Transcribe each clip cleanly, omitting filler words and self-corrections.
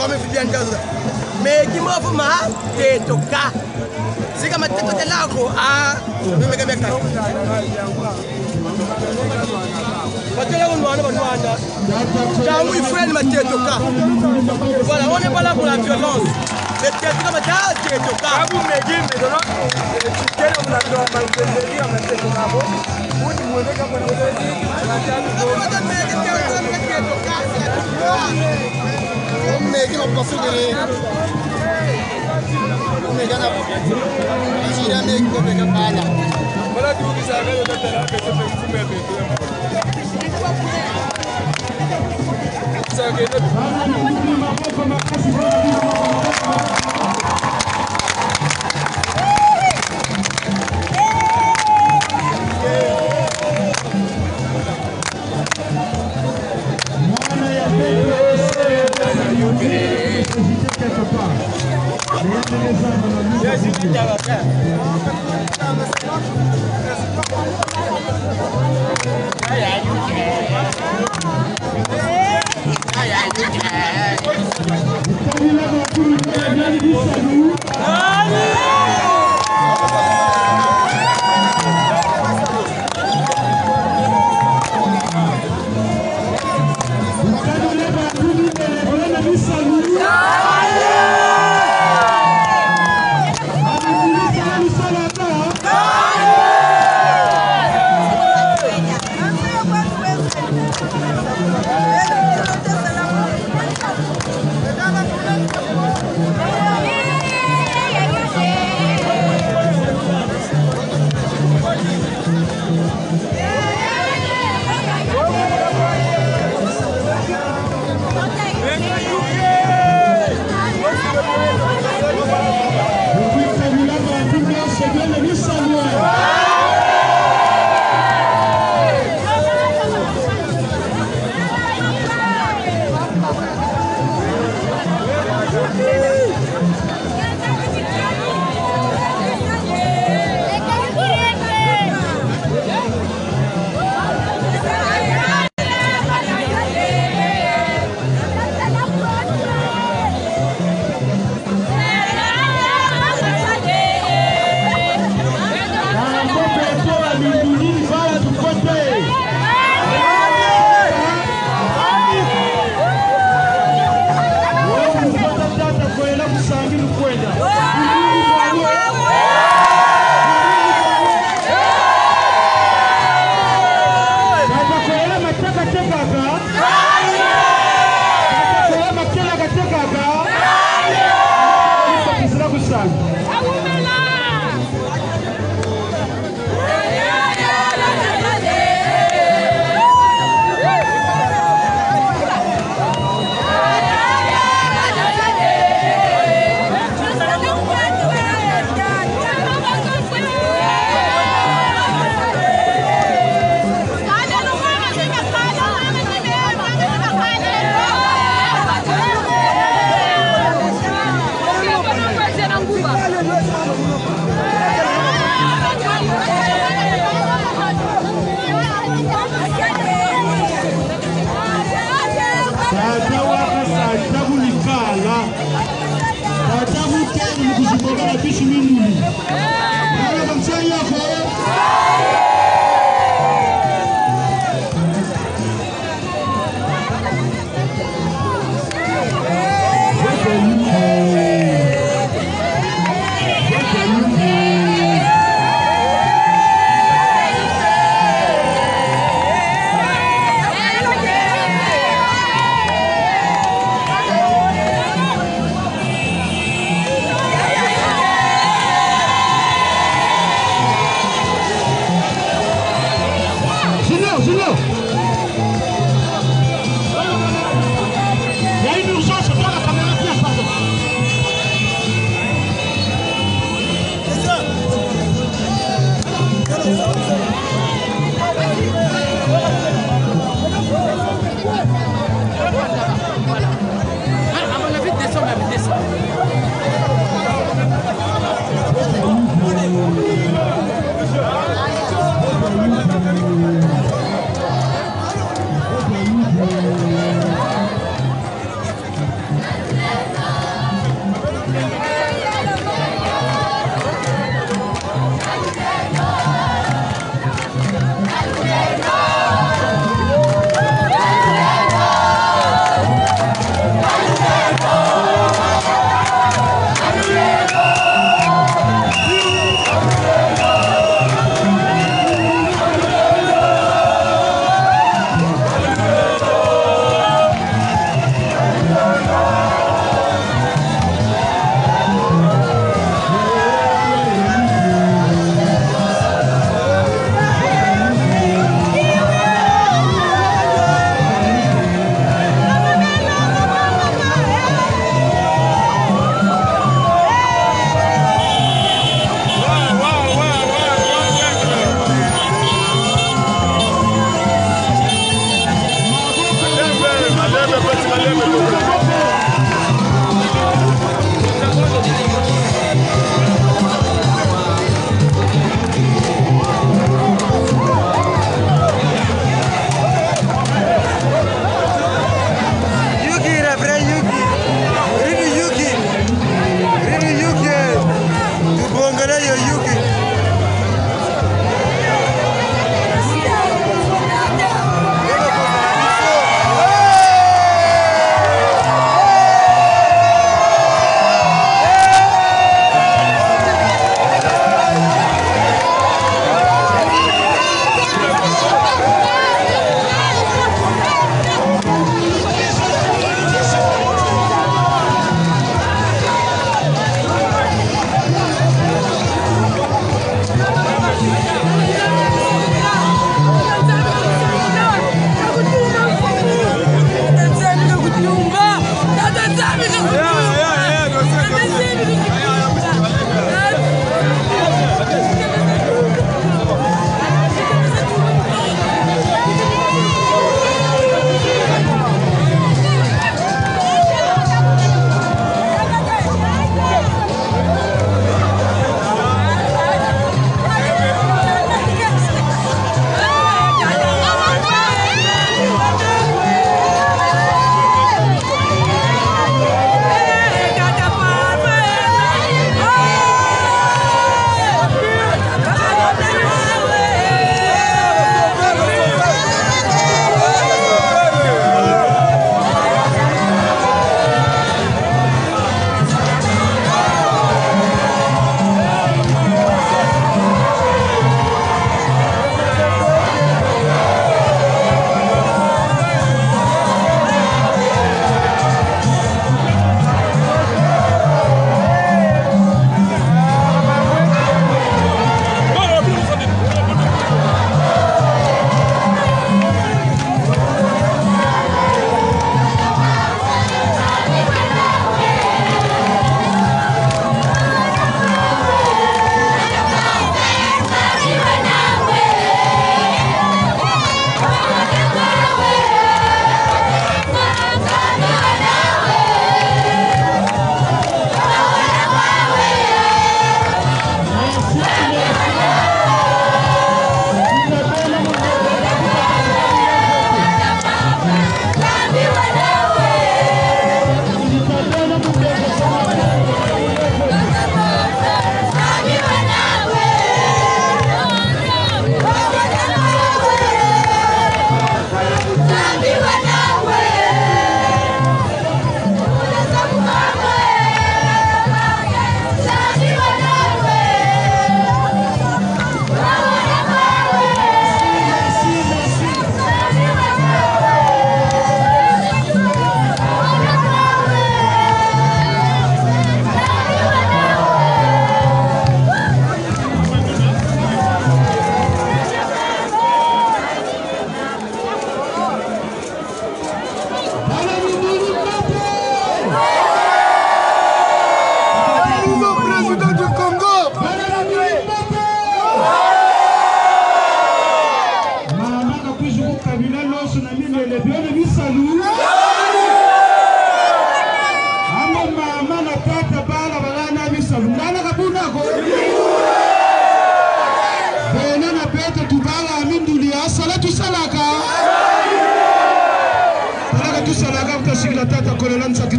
comme bien mais qui m'a fait mal t'es toka c'est comme t'es toka là quoi ah mais mec parce que là on va quand oui frère m'a t'es toka voilà on n'est pas là pour la violence mais t'es toka m'a t'es toka vous me dites mais non quel on a droit à dire mais t'es toka bon vous me voulez comme on a mais qui va passer de mais gana ici là mais comme les gars voilà tout qui ça va être là que c'est pour mettre ça que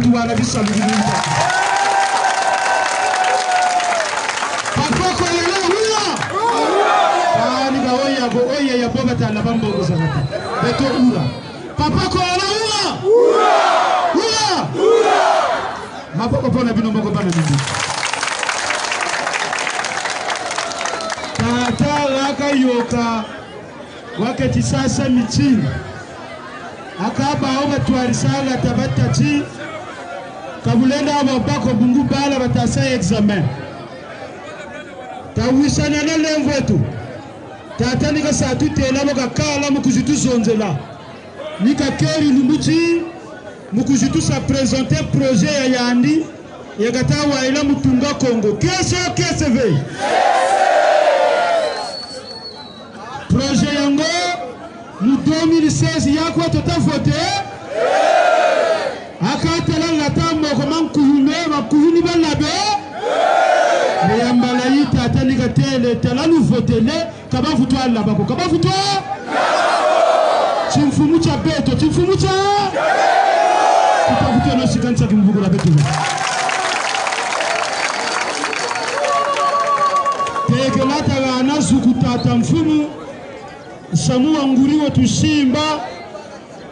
bitu wana bisaluliza papa kolela huwa ani baoya go oya ya boba tala bambo zakati beto ura papa kolela huwa maboko pona bino moko bana bibi tata laka yoka wakati sasa michini akaba oba twarisanga tabatati kabulenda abako bungu bala batasa examen tawisana na lemvetu tata nika satu tela boka kala mukuzitu zonzela nika keri lumbuchi mukuzitu sa présenter projet ya yandi yagata waila mutunga Kongo kese ve projet yango mu 2016 yako tota voté akatela ngata moko mankuyume bakuyuni balabe yambala yita atanika tele tela lu votele kabafu to alla bako kabafu to chimfumu cha beto chimfumu cha kabafu no sikanza kimbugula beto tekelata gana zukutata mfumu Samu anguriwa tushimba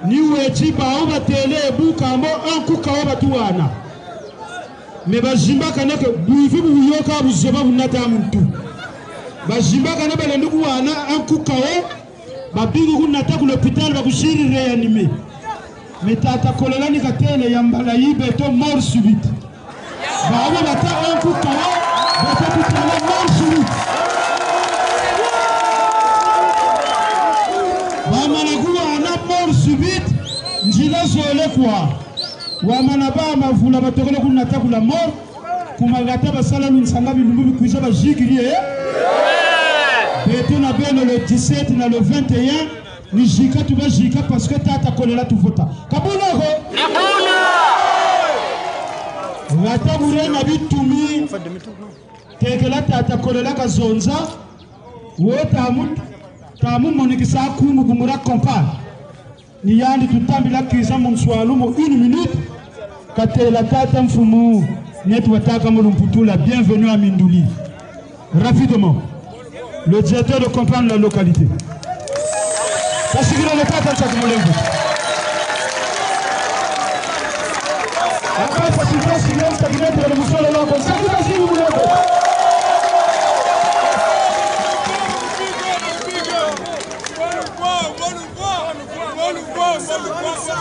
niwe chiba oba tele buka mo ankuka oba tuwana me bajimba kaneke buivu buyoka buzoba bunata muntu bajimba kana balendu kuwana ankuka o babingu kunata ku l'hôpital bakushiri réanimé metata kolelani katele yambala yibe to mort subite ba bata ankuka o bata tutala mort subite subite njila zole kwa wamana ba mavula batokole kunata kula mort kumagata basala lunsanga bilumbu bikuisha bajikirie beto na beno le 17 na le 21 ni jika tu bajika parce que tata kolela tu vota kabula ko wata burena bitumi tekela tata kolela ka zonza wota mu tamu monikisa kumu kumura kompa ni yandi tutambila kisa monswalumo 1 minute katela tata mfumu netu wataka mulumputula bienvenue à Mindouli rapidement le directeur de comprendre la localité pasikira le tata tsakumolengo après faciliter silence cabinet de musolo loko sakita simu muleko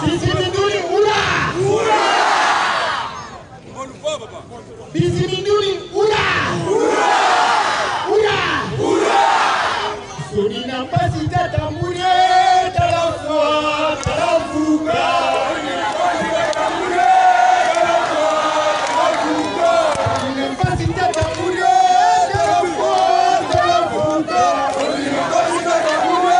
Biziminduli ula! Ula! Biziminduli ula! Ula! Ula! Ula! Solina pasita tamure talafua talafuka. Solina pasita tamure talafuka. Solina pasita tamure talafua talafuka. Solina pasita tamure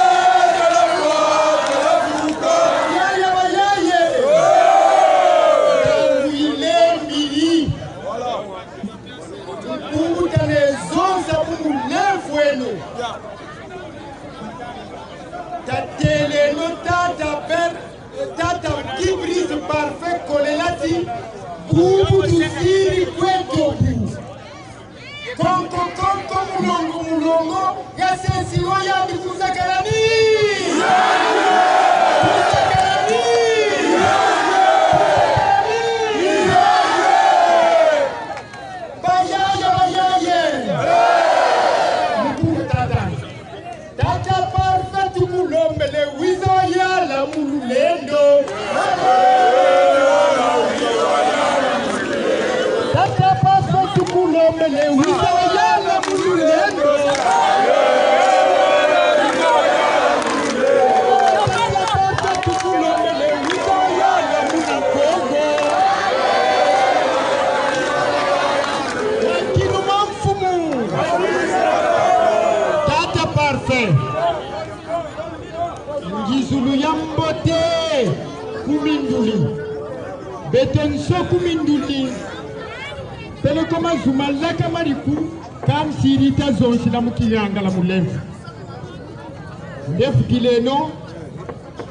tatele no tata per tata kibris parfait kolelati bubu tusiri kweto konko mulongo ya sensi oya bikuzakarani Ngizulu yambote kuminduli betonso kuminduli pele koma zumalaka mariku kam sirita zonsi la mukiyanga la mulefu ndefu kileno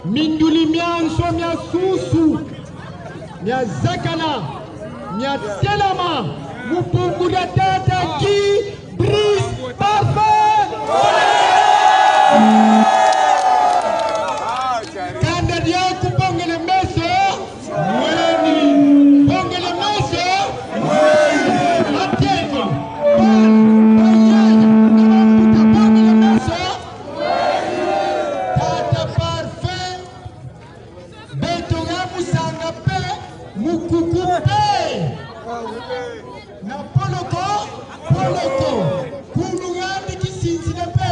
minduli mianso mia susu nya zakana nya telama mupungura tata qui brise parfait kanda dia kupongele meso mweni pongele meso mweni atego pongele meso tata parfait betonga musanga pe mukukupe na poloko kulungandi kisinzile pe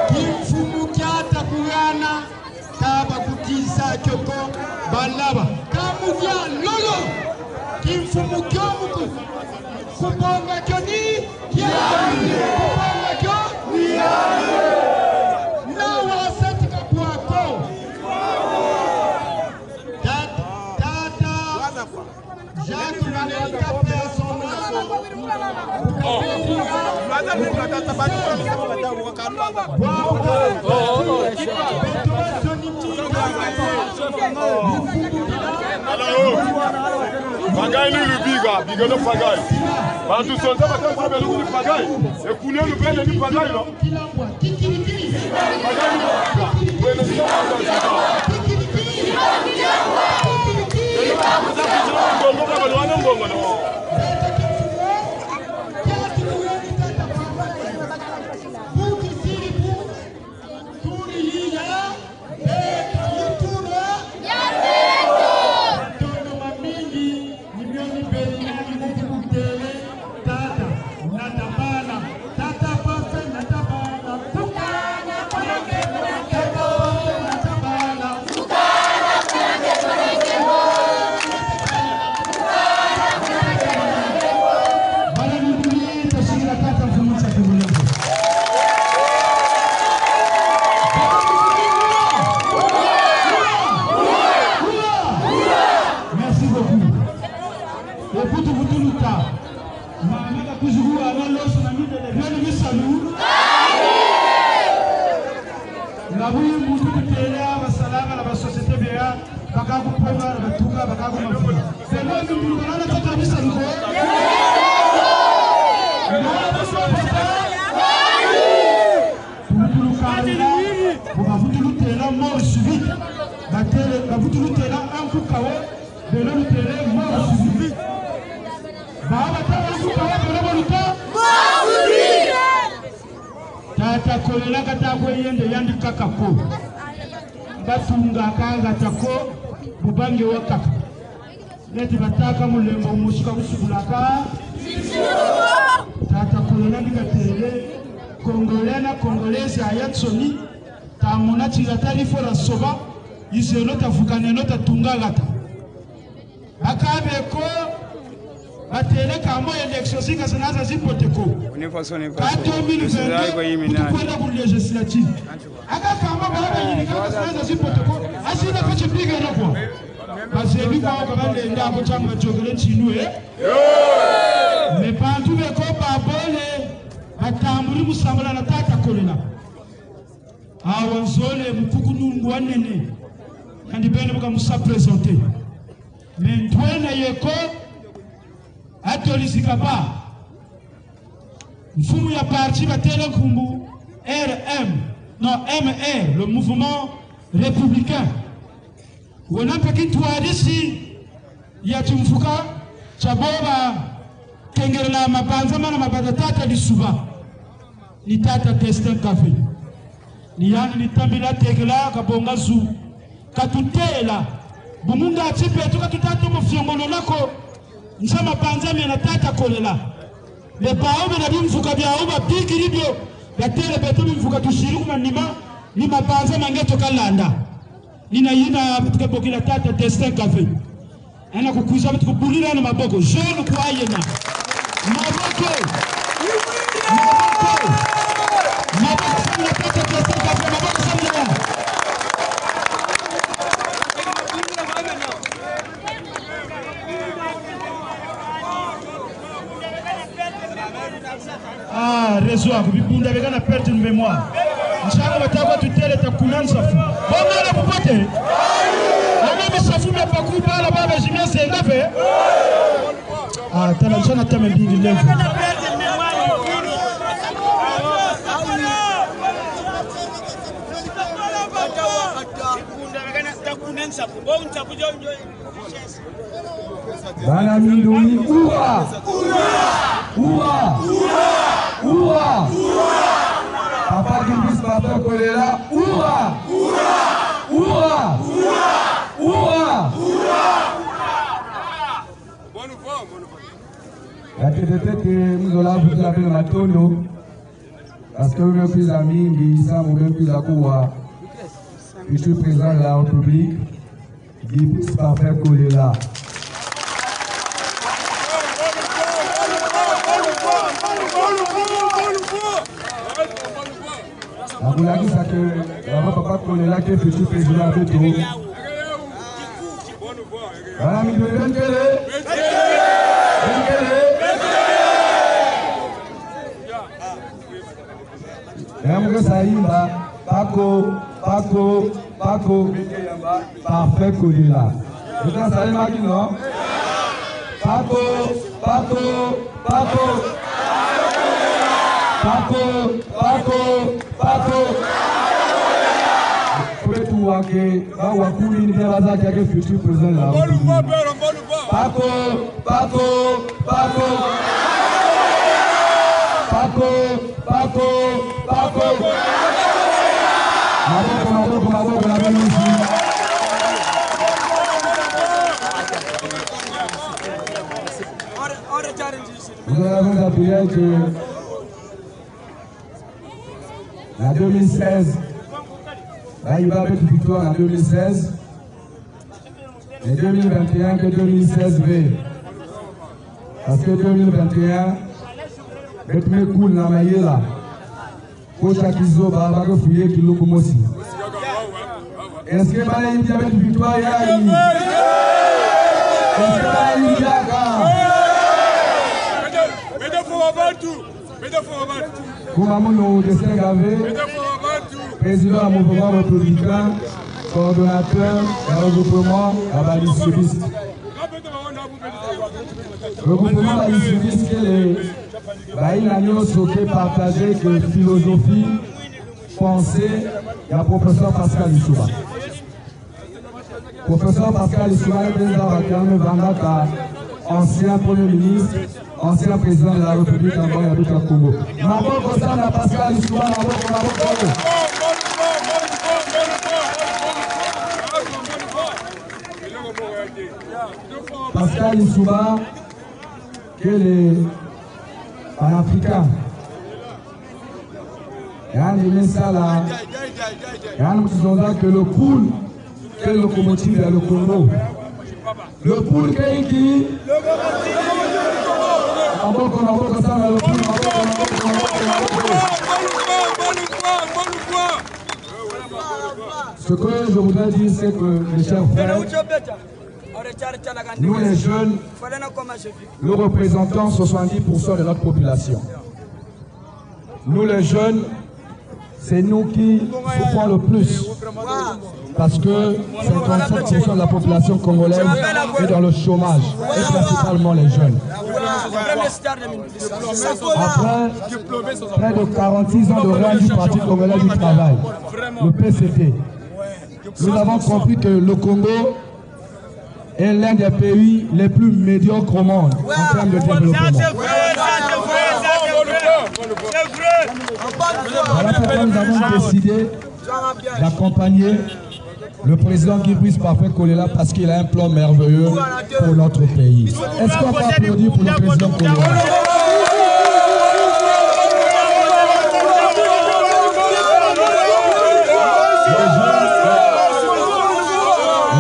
kimfumukyata kuyana kaba kutisa kyoko balaba kamuvya lolo kimfumukyomuku kubonga kyoni kubonga kyo nawasetika kwako Jacques Manéka perd son Pagaille le biga, biga le pagaille. Quand tu sens ça, tu vas le pagaille. Et pour nous, le bel du pagaille, non? Tata kolela katakwe yende yandi kakako batunga kanga tako bubange wakaka neti bataka mulembo mushika kusubulaka tata kolela ndikatele kongolena kongolezi ayatsoni tamuna chigatari fora soba iselo tafukane nota tungagata akabeko batele kamo election sika sanaza zipoteko kato 2022 kwenda ku legislative aka kama baba yini kama sanaza zipoteko asina kache piga nako bazebi kwa kabale ndabo changa chogele chinue me pantu beko babole batamburi musambala na tata kolela awanzole mukukunungu wanene kandi bene buka musa présenter mais ntwena yeko atolisika ba mfumu ya parti batele nkumbu MR, le mouvement républicain wonampe kitwarisi ya tumfuka chaboba kengerela mabanza mana mabada tata lisuba ni tata testin café ni yani ni tambila tegela kabonga zu katutela bumunga atipe tuka tutatu mufyongono nako nsama panzami na tata kolela le baobe na bimfuka byaoba bigiribyo batele betu bimfuka tushiriku manima ni mapanza mangeto kalanda nina yina tukebokila tata testin café ana kukuza bitu kubulira na maboko jeune kwa yena maboko samina tata testin café maboko samina réseau à Bibunda avec la perte de mémoire. changa bataba tutele takunan safu. Bonga la popote. Ana safu me pakuba la baba jimia sengafe. Ah, tana jana tame bingi levu. Bana Mindoni, oura! Oura! Oura! Papa Guimbris Papa Kolela, oura! Oura! Oura! La tête nous allons vous appeler Matondo parce que nous sommes amis, nous sommes plus à quoi. Je suis président de la République, Guimbris Papa Kolela. Vous l'avez dit que la papa Kolela qui est futur président de tout. Voilà, Mindoni, Benkele. Benkele. Saïmba, Paco, parfait Kolela. Et quand ça est qui non? Paco. Wakuli ni baraza yake futur président la Paco. Maboko la belle ici. Nous avons appuyé que la 2016, là il va avec victoire en 2016, et 2021 que 2016 V. Parce que 2021, être mes cool na maïla, pour chaque iso, bah va refouiller qui l'eau comme aussi. Est-ce que bah il y a une victoire ya il? Est-ce que bah il y a Koumamono Destin Gavé, président du mouvement républicain, coordonnateur du regroupement Abalisubiste. Le regroupement Abalisubiste, il a partagé que philosophie, pensée, il y a professeur Pascal Lissouba. Professeur Pascal Lissouba est président de Vandaka, ancien premier ministre. Ancien président de la République en Boya du Congo. Maboko Sana Pascal Lissouba, Maboko. Pascal Lissouba, quel est panafricain. Yann il ça là. Yann nous que le poule, quel locomotive est le Congo. Le poule qui ce que je voudrais dire, c'est que, mes chers frères, nous les jeunes, nous représentons 70% de notre population. Nous les jeunes, c'est nous qui souffrons le plus. Parce que 57% de la population congolaise est dans le chômage, et principalement les jeunes. Après près de 46 ans de règne du Parti congolais du travail, le PCT, nous avons compris que le Congo est l'un des pays les plus médiocres au monde en termes de développement. Voilà pourquoi nous avons décidé d'accompagner le président Guimbris Papa Kolela parce qu'il a un plan merveilleux pour notre pays. Est-ce qu'on peut applaudir pour le président Kolela?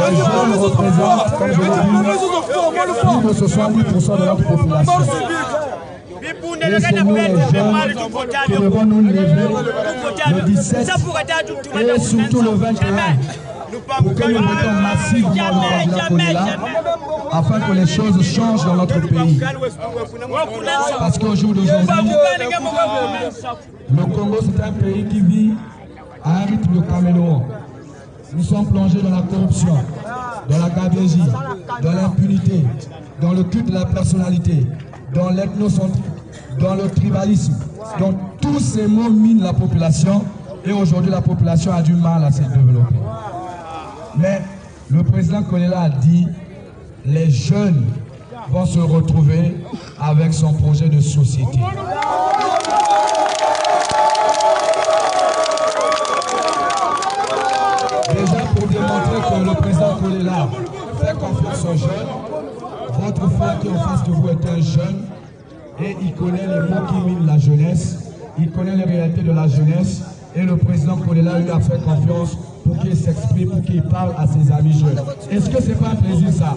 Les jeunes représentent, comme je l'ai dit, plus de 70% de notre population. Et c'est nous les jeunes qui devons nous lever le 17 et surtout le 21 pour que nous mettons massivement le président Kolela afin que les choses changent dans notre pays. Parce qu'au jour d'aujourd'hui, le Congo c'est un pays qui vit à un rythme de caméléon. Nous sommes plongés dans la corruption, dans la gabegie, dans l'impunité, dans le culte de la personnalité, dans l'ethnocentrisme, dans le tribalisme. Donc tous ces mots minent la population et aujourd'hui la population a du mal à se développer. Mais le président Kolela a dit les jeunes vont se retrouver avec son projet de société. Déjà pour démontrer que le président Kolela fait confiance aux jeunes, votre frère qui est en face de vous est un jeune et il connaît les mots qui minent la jeunesse, il connaît les réalités de la jeunesse et le président Kolela lui a fait confiance pour qu'il s'exprime, pour qu'il parle à ses amis jeunes. Est-ce que c'est pas un plaisir ça?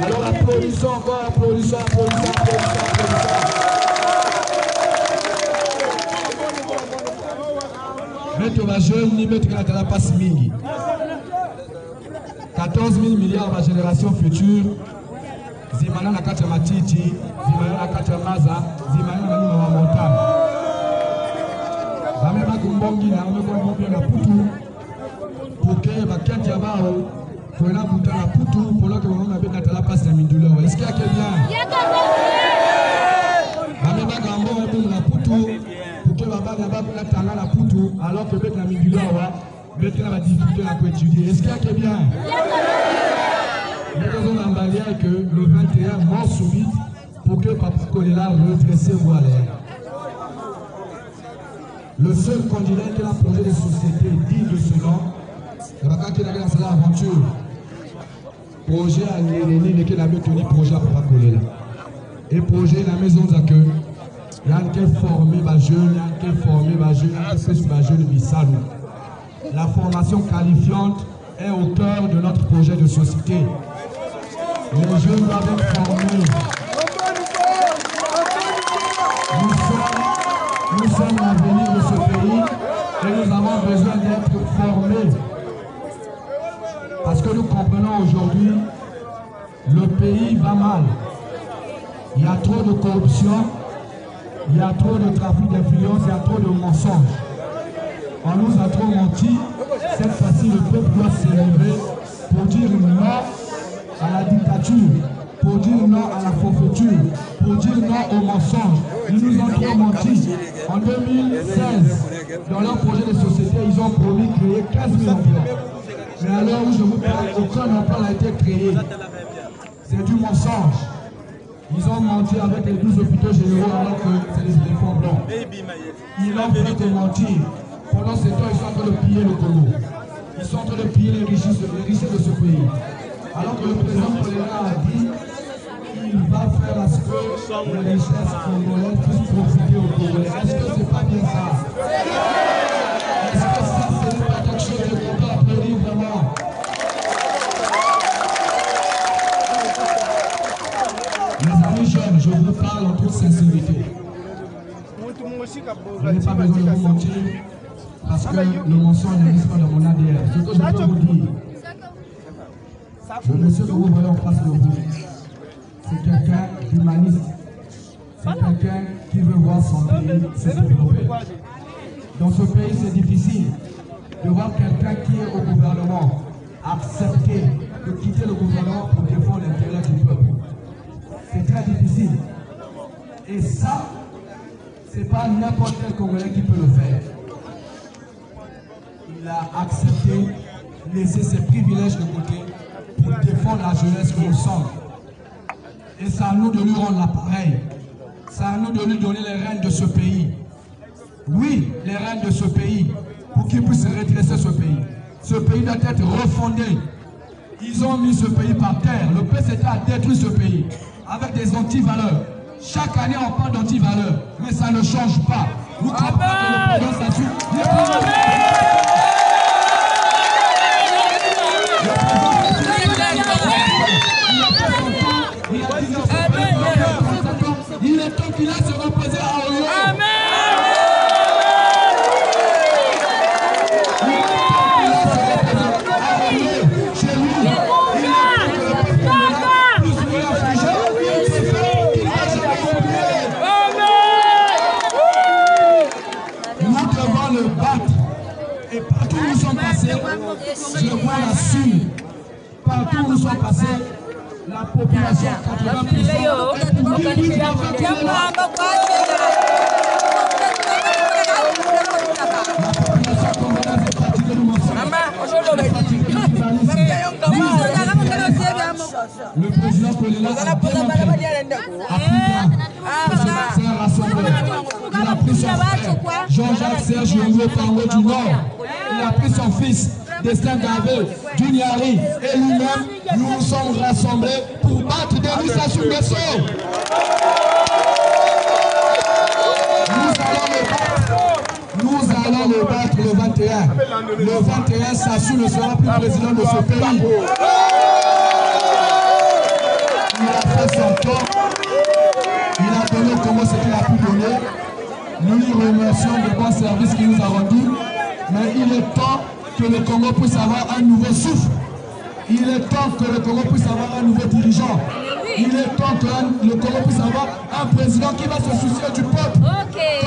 Alors applaudissons encore, applaudissons. Mettre ma jeune, ni mettre la passe mingi. 14 000 milliards de la génération future. Zimana na kata matiti, zimana na kata maza, zimana na nima wa montagne. Bameba kumbongi na mbongi na putu. Poke bakati ya bao, koena buta na putu, polo ke wona be na la passe na mindula. Est-ce qu'il y a quelqu'un? Bameba gambo ebu na putu, poke baba na baba na tanga na putu, alors que bet na mindula wa, bet na ba difficulté na ko étudier. Est-ce qu'il y a quelqu'un? Nous avons emballé que le 21 mort subite pour que Papa Kolela redresse voie l'air. Le seul candidat qui a posé des sociétés dignes de ce nom, c'est Papa qui a lancé l'aventure. Projet à Nénéné qui a tenu projet à Papa Kolela. Et projet la maison d'accueil. Il y a un qui est formé par jeune, il y a un qui est formé par jeune, il y a un qui est fait par jeune Bissalou. La formation qualifiante est au cœur de notre projet de société. Les jeunes doivent être formés. Nous sommes l'avenir de ce pays et nous avons besoin d'être formés. Parce que nous comprenons aujourd'hui, le pays va mal. Il y a trop de corruption, il y a trop de trafic d'influence, il y a trop de mensonges. On nous a trop menti. Cette fois-ci, le peuple doit s'élever pour dire non à la dictature, pour dire non à la forfaiture, pour dire non aux mensonges. Ils nous ont trop menti. En 2016, dans leur projet de société, ils ont promis de créer 15 000 emplois. Mais à l'heure où je vous parle, aucun emploi n'a été créé. C'est du mensonge. Ils ont menti avec les 12 hôpitaux généraux alors que c'est des éléphants blancs. Ils ont fait que mentir. Pendant ce temps, ils sont en train de piller le Congo. Ils sont en train de piller les richesses de ce pays. Alors que le président Kolela a dit qu'il va faire à ce que les richesses congolaises puissent profiter aux Congolais. Est-ce que c'est pas bien ça? Est-ce que ça, ce n'est pas quelque chose que l'on peut applaudir vraiment? Les amis jeunes, je vous parle en toute sincérité. Je n'ai pas besoin de vous mentir parce que le mensonge n'existe pas dans mon ADN. Ce que je peux vous dire, le monsieur que vous voyez en face de vous, c'est quelqu'un d'humaniste. C'est quelqu'un qui veut voir son pays se développer. Dans ce pays, c'est difficile de voir quelqu'un qui est au gouvernement accepter de quitter le gouvernement pour défendre l'intérêt du peuple. C'est très difficile. Et ça, c'est pas n'importe quel Congolais qui peut le faire. Il a accepté, laisser ses privilèges de côté pour défendre la jeunesse que nous sommes. Et c'est à nous de lui rendre l'appareil. C'est à nous de lui donner les rênes de ce pays. Oui, les rênes de ce pays, pour qu'il puisse redresser ce pays. Ce pays doit être refondé. Ils ont mis ce pays par terre. Le PCT a détruit ce pays avec des antivaleurs. Chaque année, on parle d'antivaleurs, mais ça ne change pas. Nous comprenons que le président s'assume. Il est temps qu'il a se reposer à Oyo. Amen. partout où nous sommes passés, la population 80%. Le président Kolela a démontré c'est un rassemblement. Il a pris son frère Jean-Jacques Serge Yongo Tango du Nord. Il a pris son fils Destin Gavé du Niari et lui-même. Nous nous sommes rassemblés pour battre Denis Sassou Nguesso. Nous allons le battre le 21. Le 21, Sassou ne sera plus président de ce pays. Il a fait son temps. Il a donné au Congo ce qu'il a pu donner. Nous lui remercions du bon service qu'il nous a rendu. Mais il est temps que le Congo puisse avoir un nouveau souffle. Il est temps que le Congo puisse avoir un nouveau dirigeant. Il est temps que le Congo puisse avoir un président qui va se soucier du peuple.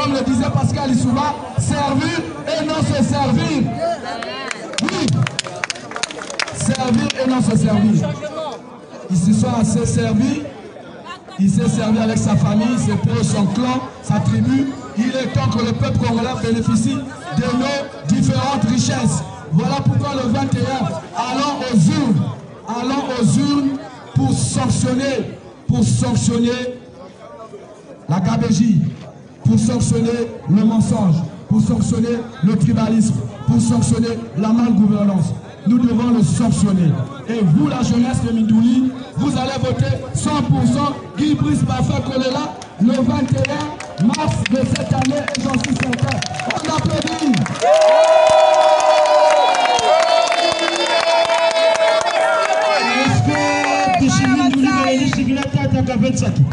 Comme le disait Pascal Lissouba, servir et non se servir. Oui, servir et non se servir. Il se soit assez servi. Il s'est servi avec sa famille, ses proches, son clan, sa tribu. Il est temps que le peuple congolais bénéficie de nos différentes richesses. Voilà pourquoi le 21, allons aux urnes pour sanctionner la gabégie, pour sanctionner le mensonge, pour sanctionner le tribalisme, pour sanctionner la malgouvernance. Nous devons le sanctionner. Et vous, la jeunesse de Mindouli, vous allez voter 100% Guy Brice Baffa Kolela le 21 mars de cette année et j'en suis certain. On applaudit. Est-ce que d'ici Mindouli va aller chez Glata Takavetsaki?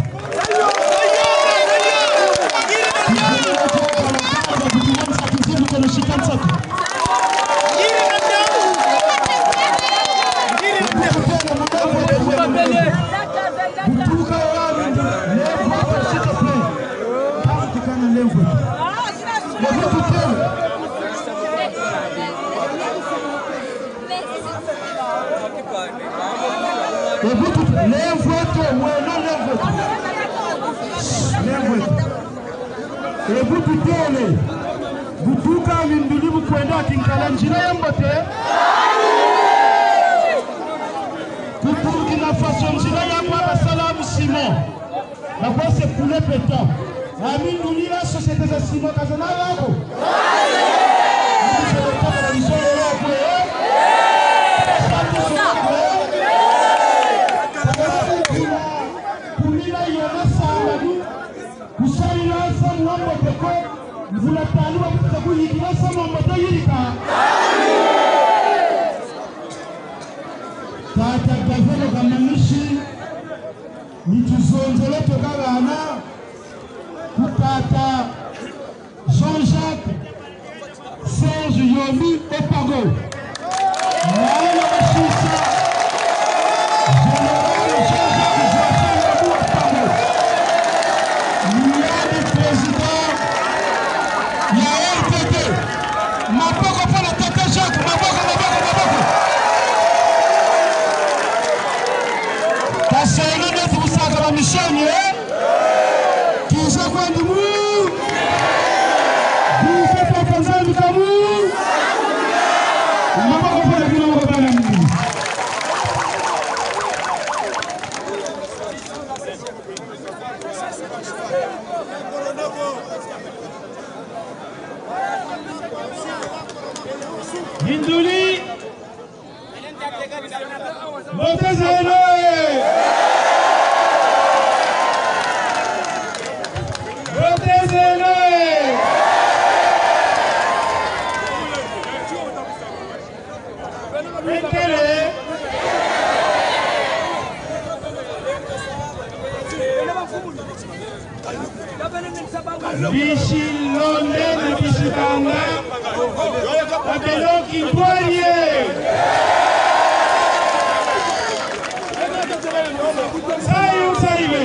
Butuka Mindouli bukwenda kinkala njira yambote Burkina Faso njira yambo basalamu Simon la voix c'est poulet pétant à Mindouli la société de Simon kazana yako Tata Gavelo Gamanishi Nituzonzele Togavana Tata Jean-Jacques Serge Yomi Opago Naila Machissa Général Jean-Jacques Yomi Opago Niadi Président RTT Mapoko pour la Tata Jacques Mapoko Kasayana ndefu kusaka wa mishoni Kisha kwa ndimu Kisha kwa kanzani kamu Mapoko pour la kina wakabana mimi Mindouli Botezeno Botezeno Ekele Bishi Londe na Bishi Banga Abeloki Boye Sayu Saive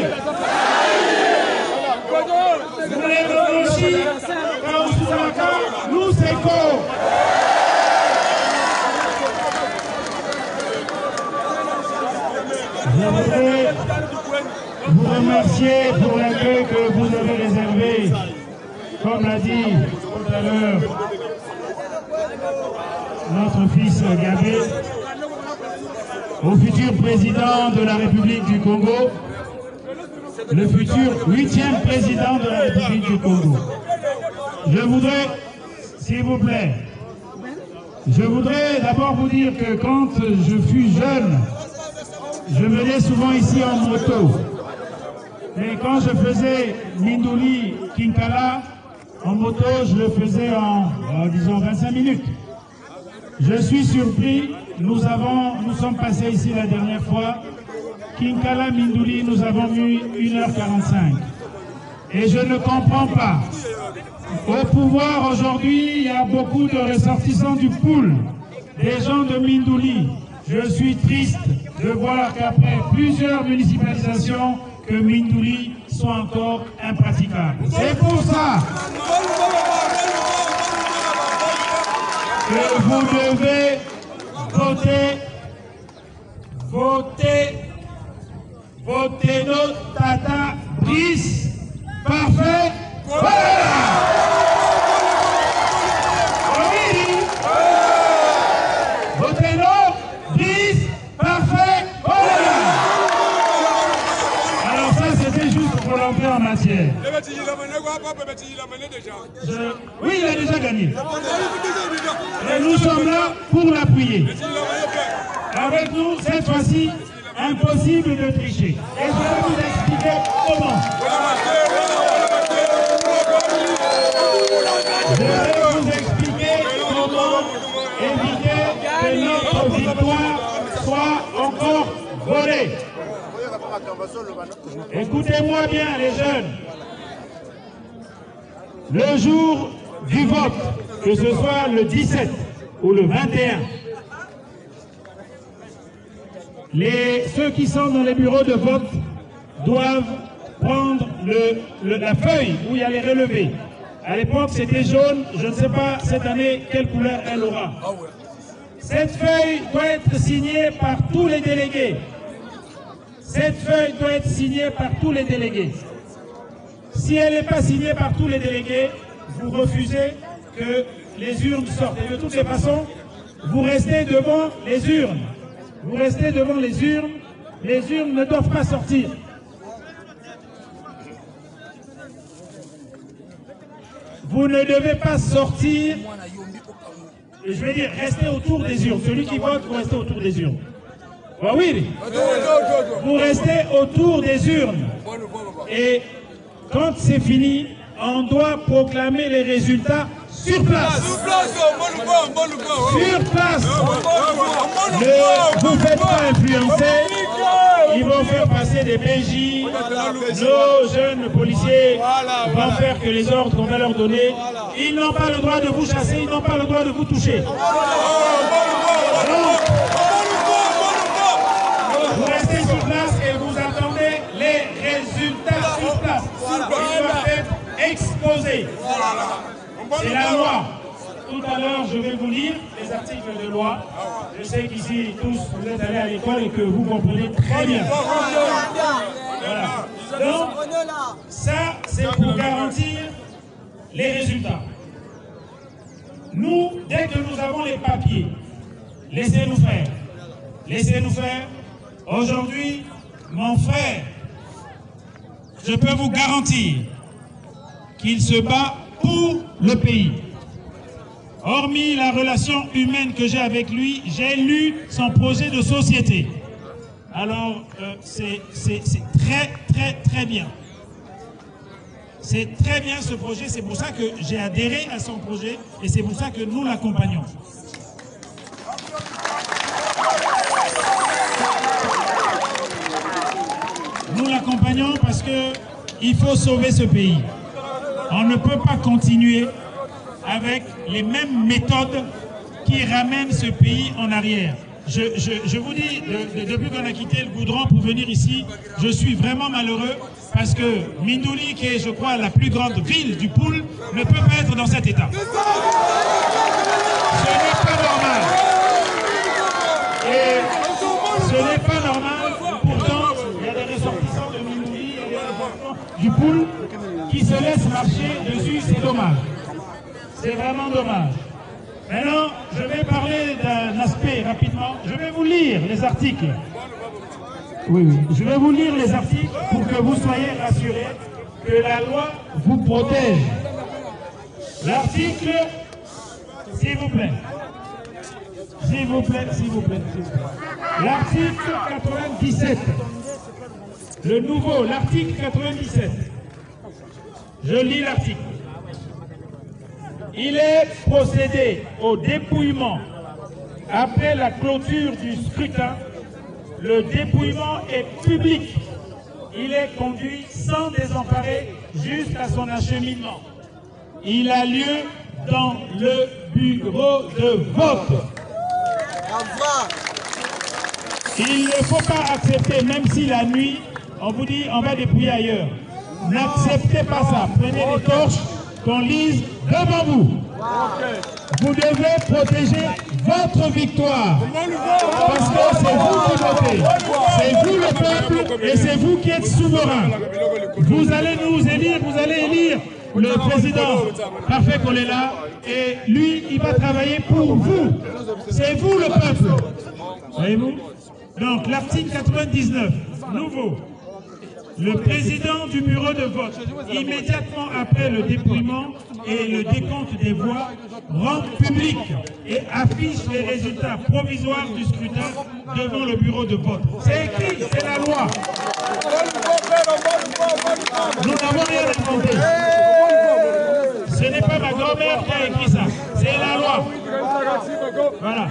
Mregoshi Kausuraka Luseko Je voudrais vous remercier pour l'accueil que vous avez réservé, comme l'a dit tout à l'heure notre fils Gabé, au futur président de la République du Congo, le futur 8e président de la République du Congo. Je voudrais, s'il vous plaît, je voudrais d'abord vous dire que quand je fus jeune, je venais souvent ici en moto. Mais quand je faisais Mindouli-Kinkala en moto, je le faisais en disons 25 minutes. Je suis surpris, nous sommes passés ici la dernière fois, Kinkala-Mindouli, nous avons mis 1h45. Et je ne comprends pas. Au pouvoir aujourd'hui, il y a beaucoup de ressortissants du pool, des gens de Mindouli. Je suis triste de voir qu'après plusieurs municipalisations, que Mindouli soit encore impraticable. C'est pour ça que vous devez voter nos Tata Brice parfait. Voilà. Votez-nous 10 parfait. Voilà. Alors ça c'était juste pour l'entrée en matière. Oui, il a déjà gagné. Et nous sommes là pour l'appuyer. Avec nous, cette fois-ci, impossible de tricher. Et je vais vous expliquer comment. Je vais vous expliquer comment éviter que notre victoire soit encore volée. Écoutez-moi bien les jeunes. Le jour du vote, que ce soit le 17 ou le 21, ceux qui sont dans les bureaux de vote doivent prendre la feuille où il y a les relevés. À l'époque, c'était jaune. Je ne sais pas cette année quelle couleur elle aura. Cette feuille doit être signée par tous les délégués. Cette feuille doit être signée par tous les délégués. Si elle n'est pas signée par tous les délégués, vous refusez que les urnes sortent. Et de toutes les façons, vous restez devant les urnes. Vous restez devant les urnes ne doivent pas sortir. Vous ne devez pas sortir, je vais dire, restez autour des urnes. Celui qui vote, vous restez autour des urnes. Oui, vous restez autour des urnes. Et quand c'est fini, on doit proclamer les résultats sur place. Sur place. Ne vous faites pas influencer. Ils vont faire passer des PJ. Nos jeunes policiers vont faire que les ordres qu'on va leur donner. Ils n'ont pas le droit de vous chasser. Ils n'ont pas le droit de vous toucher. Donc, vous restez sur place et vous attendez les résultats sur place. Ils doivent être exposés. C'est la loi. Tout à l'heure, je vais vous lire les articles de loi. Je sais qu'ici, tous, vous êtes allés à l'école et que vous comprenez très bien. Voilà. Donc, ça, c'est pour garantir les résultats. Nous, dès que nous avons les papiers, laissez-nous faire. Laissez-nous faire. Aujourd'hui, mon frère, je peux vous garantir qu'il se bat pour le pays. Hormis la relation humaine que j'ai avec lui, j'ai lu son projet de société. Alors, c'est très, très, très bien. C'est très bien ce projet, c'est pour ça que j'ai adhéré à son projet et c'est pour ça que nous l'accompagnons. Nous l'accompagnons parce qu'il faut sauver ce pays. On ne peut pas continuer avec les mêmes méthodes qui ramènent ce pays en arrière. Je vous dis, depuis qu'on a quitté le goudron pour venir ici, je suis vraiment malheureux parce que Mindouli, qui est, je crois, la plus grande ville du Pool, ne peut pas être dans cet état. Ce n'est pas normal. Et ce n'est pas normal pour poule qui se laisse marcher dessus, c'est dommage. C'est vraiment dommage. Maintenant, je vais parler d'un aspect rapidement. Je vais vous lire les articles. Oui. Je vais vous lire les articles pour que vous soyez rassurés que la loi vous protège. L'article, s'il vous plaît. S'il vous plaît. L'article 97. Le nouveau, l'article 97. Je lis l'article. Il est procédé au dépouillement après la clôture du scrutin. Le dépouillement est public. Il est conduit sans désemparer jusqu'à son acheminement. Il a lieu dans le bureau de vote. Il ne faut pas accepter, même si la nuit, on vous dit on va dépouiller ailleurs. N'acceptez pas ça. Prenez les torches, qu'on lise devant vous. Vous devez protéger votre victoire. Parce que c'est vous qui votez. C'est vous le peuple et c'est vous qui êtes souverain. Vous allez nous élire, vous allez élire le président Parfait Kolela et lui, il va travailler pour vous. C'est vous le peuple. Voyez-vous? Donc l'article 99, nouveau. Le président du bureau de vote, immédiatement après le dépouillement et le décompte des voix, rend public et affiche les résultats provisoires du scrutin devant le bureau de vote. C'est écrit, c'est la loi. Nous n'avons rien inventé. Ce n'est pas ma grand-mère qui a écrit ça, c'est la loi. Voilà.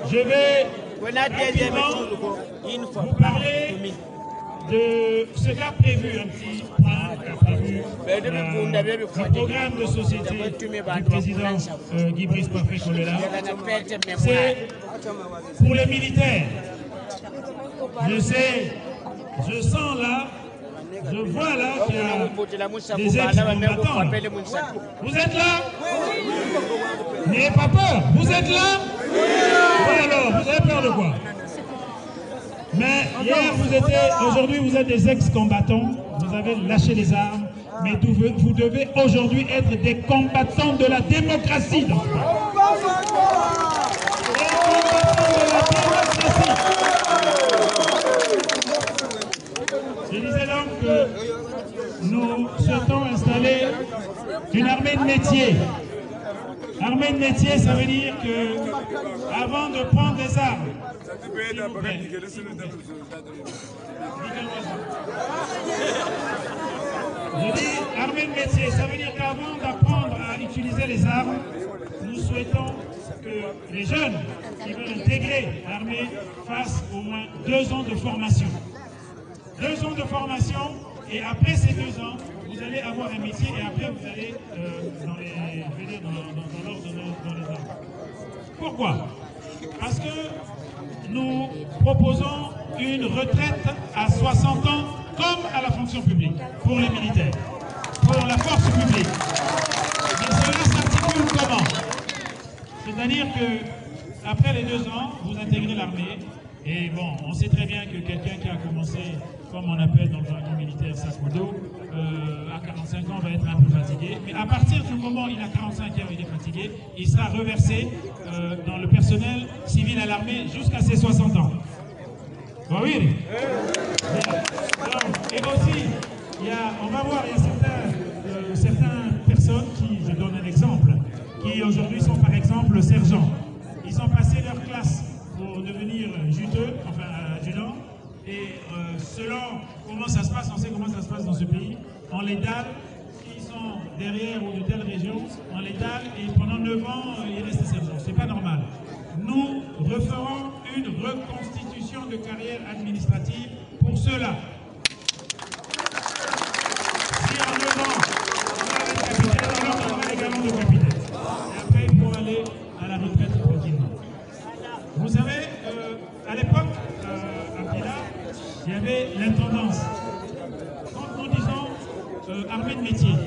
Je vais vous parler de ce qu'a prévu, un petit point qu'a prévu le programme de société du président Guy Brice Parfait Kolela. C'est pour les militaires. Je sais, je sens là, je vois là qu'il y a des ex-combattants. Vous êtes là? N'ayez pas peur. Vous êtes là? Oui, alors, vous avez peur de quoi? Mais hier, aujourd'hui, vous êtes des ex-combattants. Vous avez lâché les armes. Mais vous devez aujourd'hui être des combattants de la démocratie. Des combattants de la démocratie. Je disais donc que nous souhaitons installer une armée de métier. Armée de métier, ça veut dire que avant de prendre des armes, je dis armée de métier, ça veut dire qu'avant d'apprendre à utiliser les armes, nous souhaitons que les jeunes qui veulent intégrer l'armée fassent au moins 2 ans de formation. 2 ans de formation, et après ces 2 ans, vous allez avoir un métier et après vous allez dans l'ordre dans les armes. Pourquoi? Parce que nous proposons une retraite à 60 ans comme à la fonction publique pour les militaires, pour la force publique. Mais cela s'articule comment? C'est-à-dire que après les 2 ans, vous intégrez l'armée. Et bon, on sait très bien que quelqu'un qui a commencé, comme on appelle dans le jargon militaire, sac au dos, à 45 ans va être un peu fatigué. Mais à partir du moment où il a 45 ans, il est fatigué, il sera reversé dans le personnel civil à l'armée jusqu'à ses 60 ans. Bon, oui. Et aussi, on va voir, il y a certaines personnes qui, je donne un exemple, qui aujourd'hui sont par exemple sergents. Ils ont passé leur classe pour devenir juteux, enfin adjudants, et selon comment ça se passe, on sait comment ça se passe dans ce pays, on les dalle, s'ils sont derrière ou de telle région, on les dalle et pendant 9 ans, ils restent sergents. C'est pas normal. Nous referons une reconstitution de carrière administrative pour ceux-là. Si en 9 ans, on a un capitaine, alors on aura également de capitaine. Et après, il faut aller à la retraite tranquillement. Vous savez, à l'époque, à Pila, il y avait l'intendance. Quand nous disons armée de métier, métiers.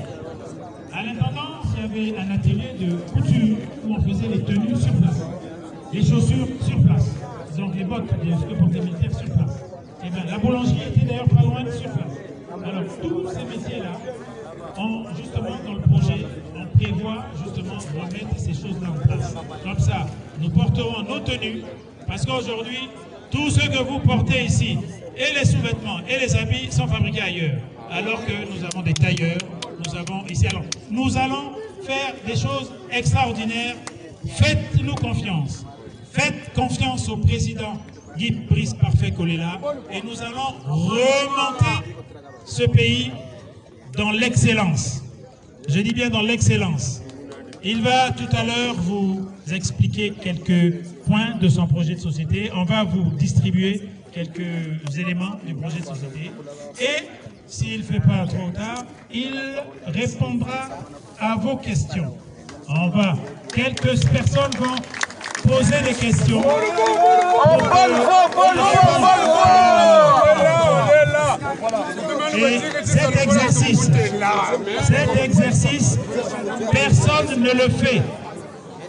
À l'intendance, il y avait un atelier de couture où on faisait les tenues sur place, les chaussures sur place, donc les bottes, les portées militaires sur place. Et bien, la boulangerie était d'ailleurs pas loin de sur place. Alors, tous ces métiers-là, justement, dans le projet, on prévoit justement remettre ces choses-là en place. Comme ça, nous porterons nos tenues, parce qu'aujourd'hui, tout ce que vous portez ici, et les sous-vêtements et les habits sont fabriqués ailleurs. Alors que nous avons des tailleurs, nous avons ici. Alors, nous allons faire des choses extraordinaires. Faites-nous confiance. Faites confiance au président Guy Brice Parfait Kolela et nous allons remonter ce pays dans l'excellence. Je dis bien dans l'excellence. Il va tout à l'heure vous expliquer quelques points de son projet de société. On va vous distribuer quelques éléments du projet de société. Et s'il ne fait pas trop tard, il répondra à vos questions. Quelques personnes vont poser des questions. Et cet exercice, personne ne le fait.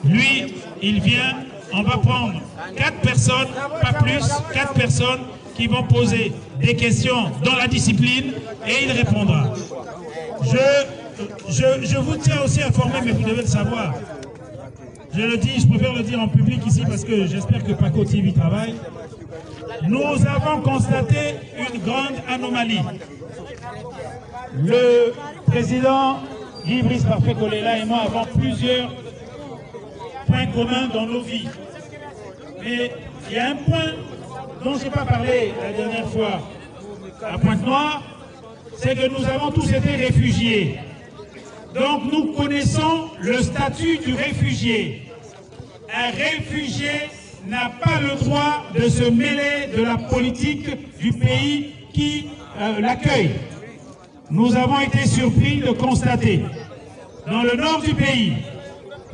Lui, il vient, on va prendre 4 personnes, pas plus, 4 personnes qui vont poser des questions dans la discipline et il répondra. Je vous tiens aussi informé, mais vous devez le savoir. Je le dis, je préfère le dire en public ici parce que j'espère que Paco TV travaille. Nous avons constaté une grande anomalie. Le président Guy Brice Parfait Kolela et moi avons plusieurs points communs dans nos vies. Mais il y a un point dont je n'ai pas parlé la dernière fois à Pointe-Noire, c'est que nous avons tous été réfugiés. Donc nous connaissons le statut du réfugié. Un réfugié n'a pas le droit de se mêler de la politique du pays qui l'accueille. Nous avons été surpris de constater dans le nord du pays,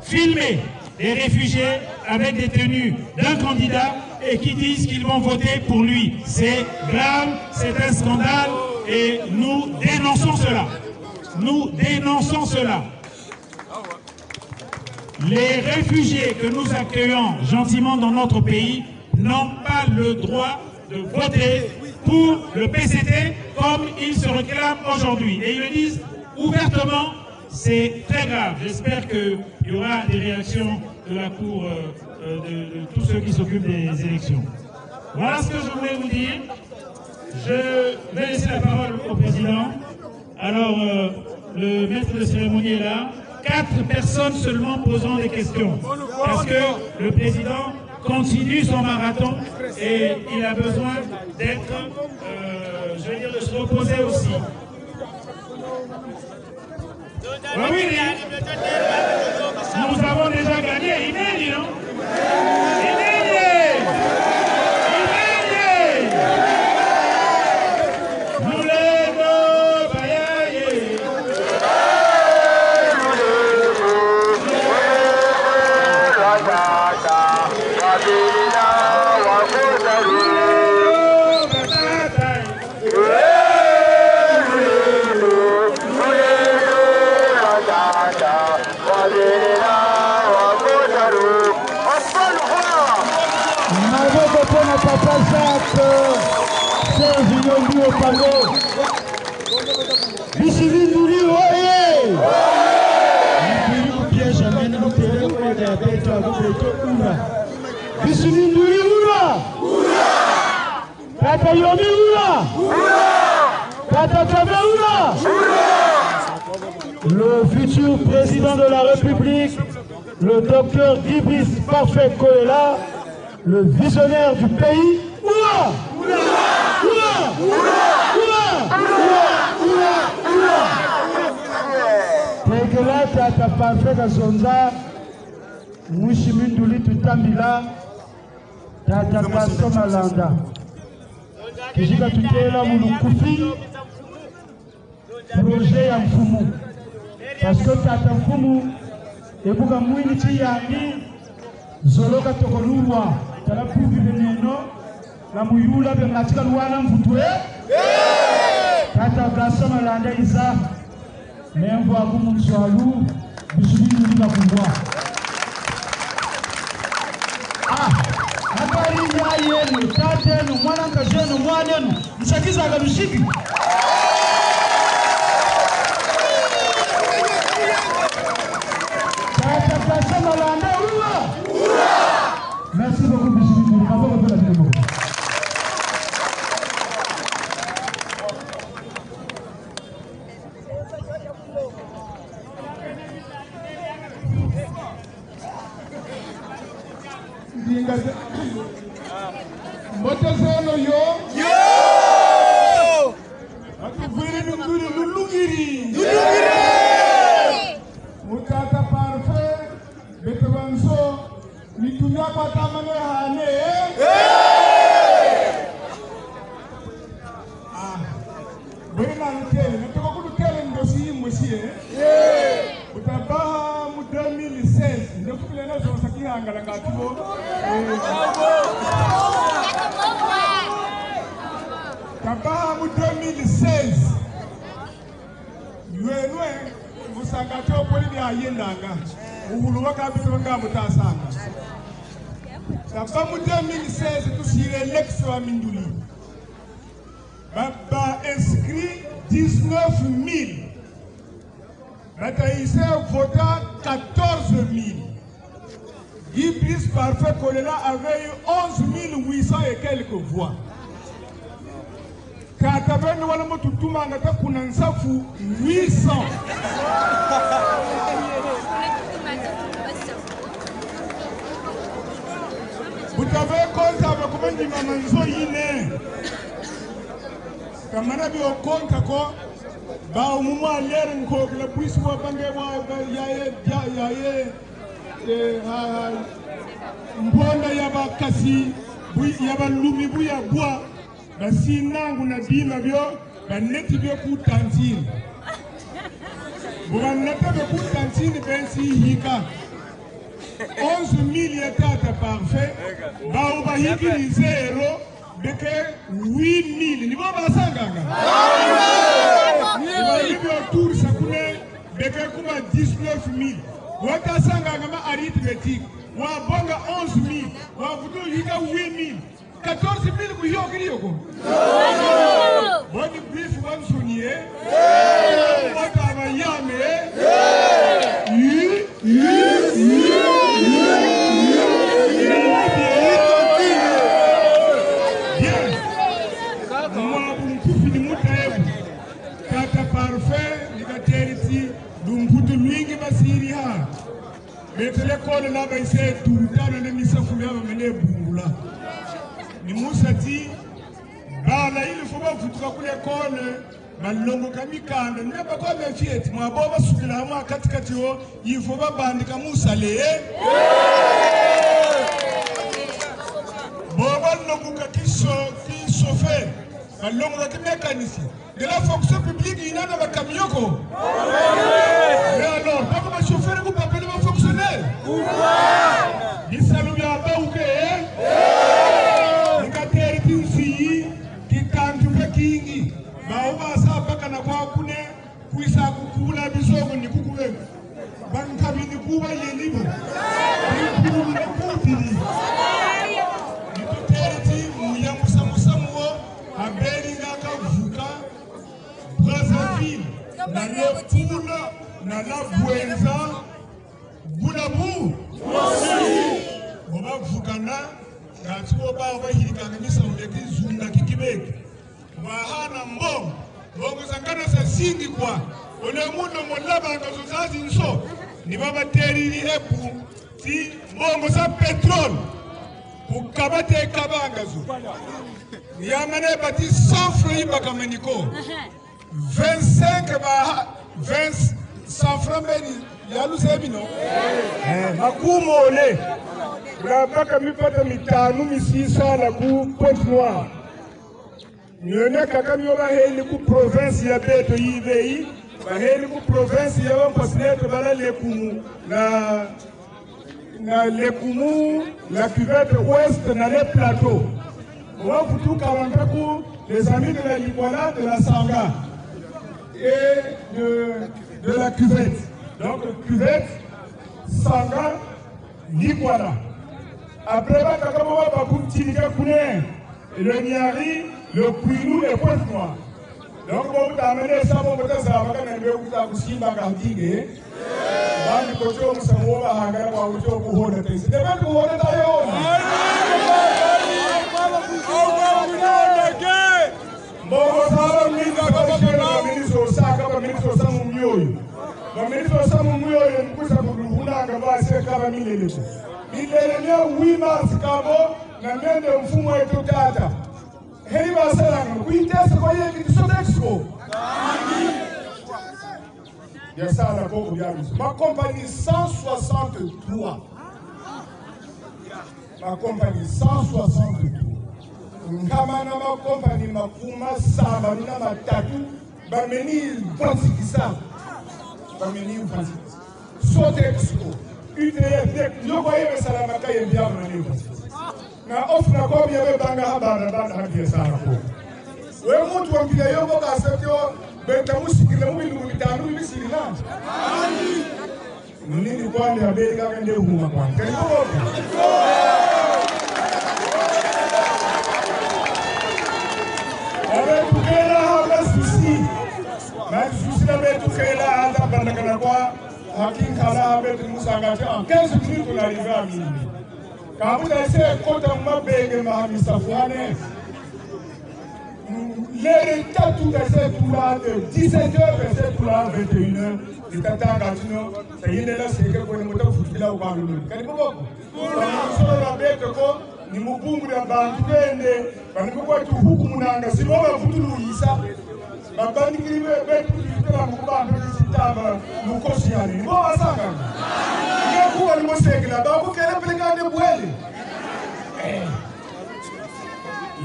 filmer des réfugiés avec des tenues d'un candidat et qui disent qu'ils vont voter pour lui. C'est grave, c'est un scandale et nous dénonçons cela. Nous dénonçons cela. Les réfugiés que nous accueillons gentiment dans notre pays n'ont pas le droit de voter pour le PCT comme ils se réclament aujourd'hui. Et ils le disent ouvertement, c'est très grave. J'espère qu'il y aura des réactions de la Cour, de tous ceux qui s'occupent des élections. Voilà ce que je voulais vous dire. Je vais laisser la parole au président. Alors, le maître de cérémonie est là. 4 personnes seulement posant des questions. Parce que le président continue son marathon et il a besoin d'être, je veux dire, de se reposer aussi. Oui, nous avons déjà gagné. Inédit, non? Le futur président de la République, le docteur Guy Brice Parfait Kolela, le visionnaire du pays. Oula! Oula! Tegela tata parfait kazonza Mwishimindu tutambila tata Gaston Malanda kijika tutela mulukufi projet ya mfumu parce que tata mfumu ebuka mwini chiyani zoloka tokolulwa tala puvi beneno la muyula bengatika luwana mvutwe tata Gaston Malanda iza Membo akumu mswalu bisubiri nina kungwa. Habari ya yenu, tatenu, mwana nkashenu, mwanenu, mshakiza akalushiki. Tata kasema lande ura. Merci beaucoup bisubiri, maboko pela temo. Motozono yo. Yo! Atuviri nunguri lulungiri. Lulungiri! Mutata parfait. Betewanso. Mitunya patamane hane. Bwena nkele. Nataka kudukele ndosi mwesie. Utabaha mu 2016. Ndio kupile nazo wasaki hangala ngatibo. Tabaha mu 2016. Ywenwe musangato poli bya yendanga. Uhulu wakabito nga mutasanga. Tabaha mu 2016 tusire election wa Minduli. Baba inscrit 19 000. Bataïsé vota 14 000. Ibris Parfait Kolela avait eu 11 800 et quelques voix. Katabene wala motutuma ngata kuna nsafu 800. Vous avez compte avec combien de mamanzo yine? Kamana bi o compte ko ba o mumu alere nko la puisi wa bange wa yaye mbonda yaba kasi yaba lumi bu ya bwa basi nangu na bima byo baneti byo ku tantine bu baneta byo ku tantine bensi hika 11 000 ya tata parfait ba o ba hiki ni zero beke 8 000 ni bo basanganga ni ba tour sakune beke kuma 19 000 wata sanganga ma arithmétique wa bonga 11 000 wa vudu hika 8 000 14 000 ku yokiri yoko boni brief wan soniye wata ba yame Betele kone na ba ise tutana na misafu ya mene bungula. Ni musati bala ile foba futuka kule kone malongo kamikanda ndaba kwa mefieti mwaboba sukila mwa katikati ho yifoba bandika musale boba longo kiso fe malongo ka mécanicien de la fonction publique inana ba kamioko. Mais alors pas comme chauffeur ou pas comme fonctionnaire. Ni salu ya bauke ni kateri pinsi ki kantu pekingi ba uba sa paka na kwa kune kuisa kukula bisogo ni kukuwe banka bini kuba yelibo ni kubu na kutili ni kateri muya musamusamuo abeli ngaka vuka Brazzaville na lefuna na la buenza bunabu oba vukana ngatuo ba ba hirikanga misauye kizunda kikibeki bahana mbongo zangana sa singi kwa ole mundo molaba ngazozazi nso ni baba teriri epu ti mbongo za petrol kukabate kabangazo yamane bati 100 francs bakamaniko 25 ba 20 100 francs beni yalu sebino makumo ole baka mipata mitanu misisa la ku Pointe Noire nyone kaka myoba heli ku province ya beto yivei ba heli ku province ya Wampasileto bala lekumu na lekumu la cuvette ouest na le plateau on futu kawantaku les amis de la Libola de la Sanga et de de la cuvette. Donc cuvette, Sanga, Nikwala. Après, le Niari, le Kouinou et Pointe-Noire. Donc, vous avez amené ça, vous avez amené ça, vous avez amené ça, vous avez amené ma compagnie 163. Ma compagnie 163. Nkamana ma compagnie ma kuma saba na matatu ba meni bonsikisa. Ba meni bonsikisa. Sotexco. UTF yoko yebe salama kaye bia meni bonsikisa. Na ofna ko biye banga habana bana hakiya sara ko. We mutu wa biye yoko ka sekyo benta musikile mu bilu bitanu bisirina. Nini kwani Amerika kende huma kwani. Karibu. Avec tout là, on a souci. Mais souci avec tout là, on a bandakana quoi. Hakim Kala avec Moussangati en 15 minutes on arrive à minuit. Quand vous avez compté ma belle Mahami Safouane, les états tout là de 17h vers tout là 21h. Les tata Gatino, ça y est là, c'est que vous ne pouvez pas vous parler. Quand vous avez la bête ni mupungu ya bantu bende banikuwa tu huku munanga siboba futulu isa babandi kiribe betu kitela mukubamba kisitaba mukosi yani ni bo asaka ni kuwa ni mosekela babu kele pelekane bwele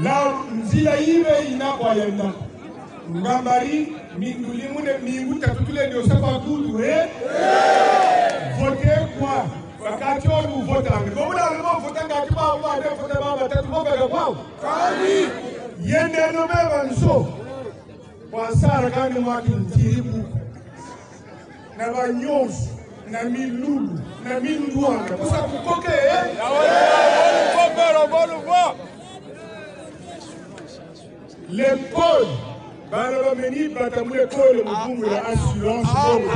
la nzila ibe inakwa yenda ngambari mindulimune minguta tutule ndio saba kutu voter quoi wakati wao votange bomuda wao votanga kibao baada ya vota baba tatu boga kwao kali yende no beba nso kwa sara kani mwaki ntiribu na banyos na milulu na mindwanga kusa kukoke ya wale bolu l'école bana bameni batamu l'école mubungu ya assurance bolu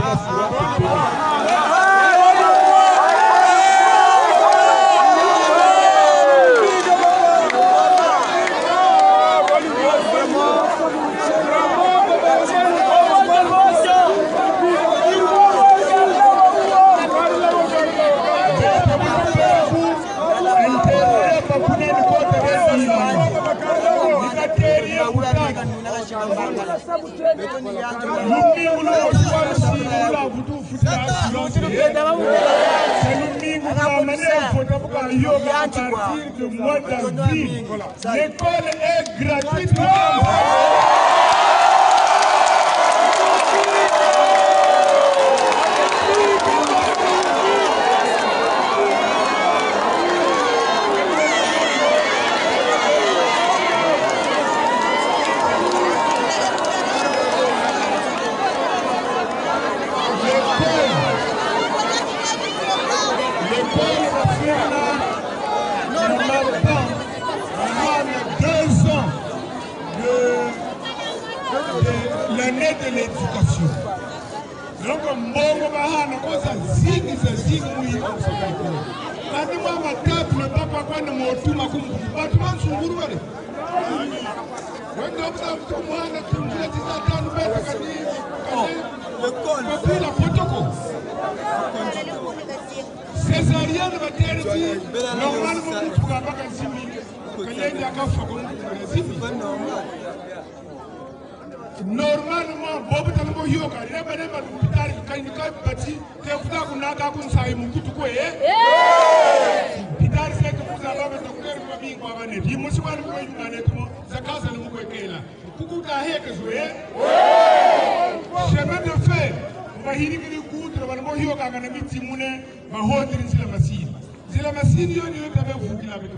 l'école est gratuite. L'année de l'éducation. Donc, Mbongo Bahana, on s'en signe, oui. Quand on va table, le papa, quand on va tout, on va tout, on va tout. Césarien va dire normalement, tu ne vas pas normalement, Bob Tango Yoga, never l'hôpital, quand il y a petit, tu as kunaka kunsa imukutu kwe. Pitar c'est que vous avez un docteur qui m'a dit, il m'a dit, ça casse le moukou kela. Coucou ta heke joué. Chemin de fer, on va y aller coutre, on va y aller à Mitimune, ma haute sur la machine. Si la machine, il y a un vous qui l'avez dit.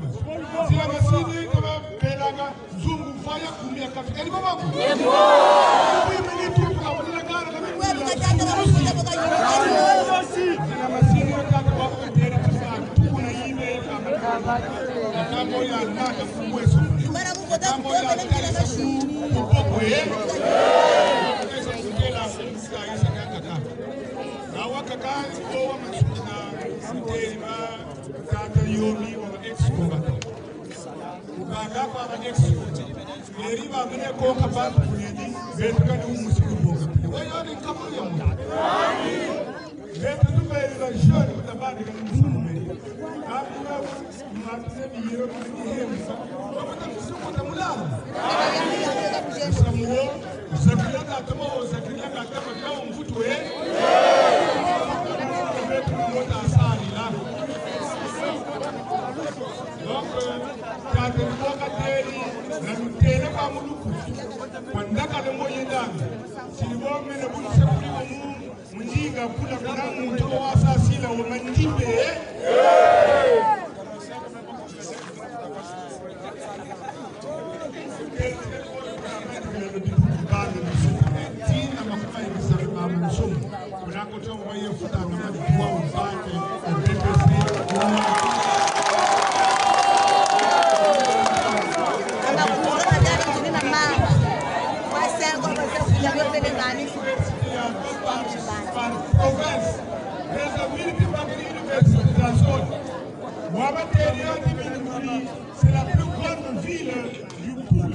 Si la machine, il y a un Pelaga, Zungu, Faya, Koumia, Café, il y a un C'est la plus grande ville du Poul.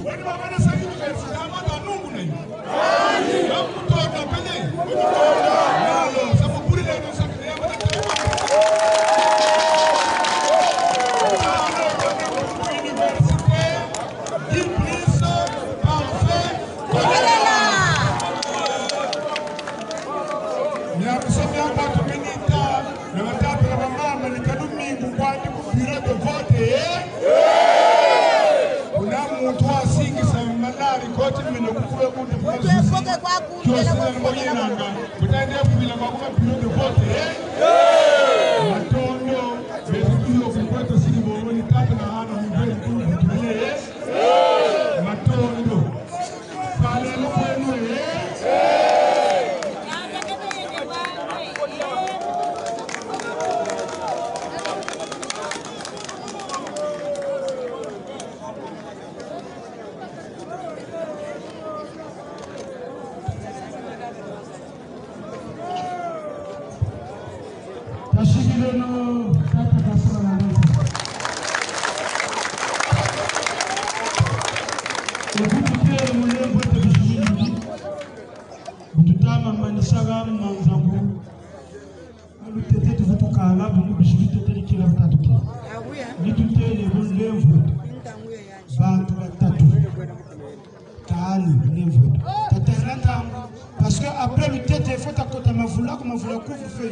Parce que après le tête, il faut que ma voula comme vous la couvre-feu.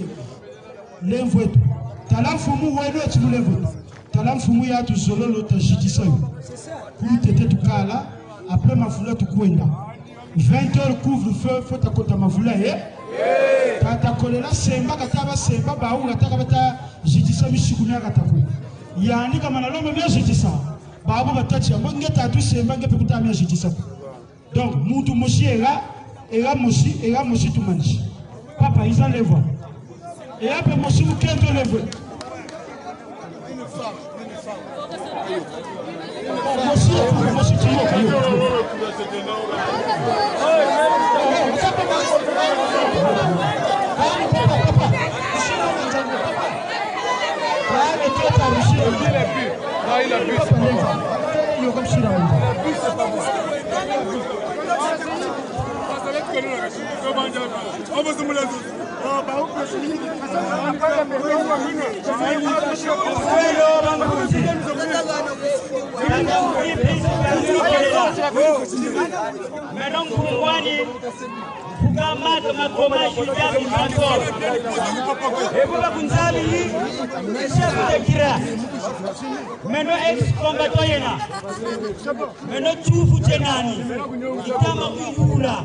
L'envoûte. Talam fumu weno et tu l'envoûte. Talam fumu ya tu solo l'autre judiciaire. Pour t'aider tout cas là, après ma voula tu couenda. 20h couvre-feu, faut que ma voula eh. Kata kolela semba kataba semba ba ou kataka bata judiciaire mishikunya katako. Yani kama na lombe bien judiciaire. Ba abu batati ngeta tu semba ngepe kutamia judiciaire. Donc mutu moshi era moshi tu manji. Papa ils enlèvent. Et après moshi mu kento levé. Moshi tu il a bu. Maintenant, kukamata makomashi ya bimato ekuba kunzali nishakutekira meno ex combatant yena meno chufu chenani itama kuyula